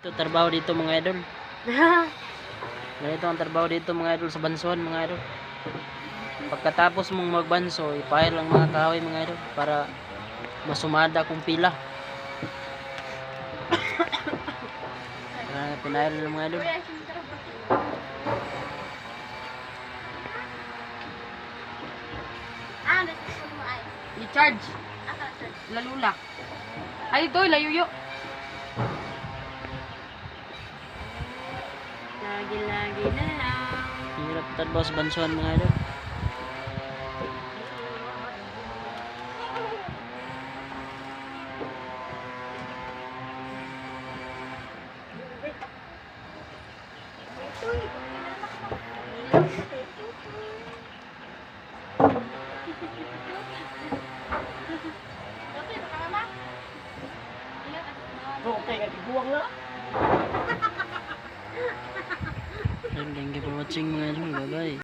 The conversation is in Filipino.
Ito trabaho dito mga idol. Ganito ang trabaho dito mga idol sa bansuan mga idol. Pagkatapos mong magbanso, ipahil ang mga kahoy mga idol para masumada kung pila. Pinahil ng mga idol. I-charge. Lalula. Ay, ito, layuyo. Lagi-lagi na lang. Hirap trabaho sa bansuan mga idol. Okay, katiguang na. Thank you for watching mga idol. Bye bye.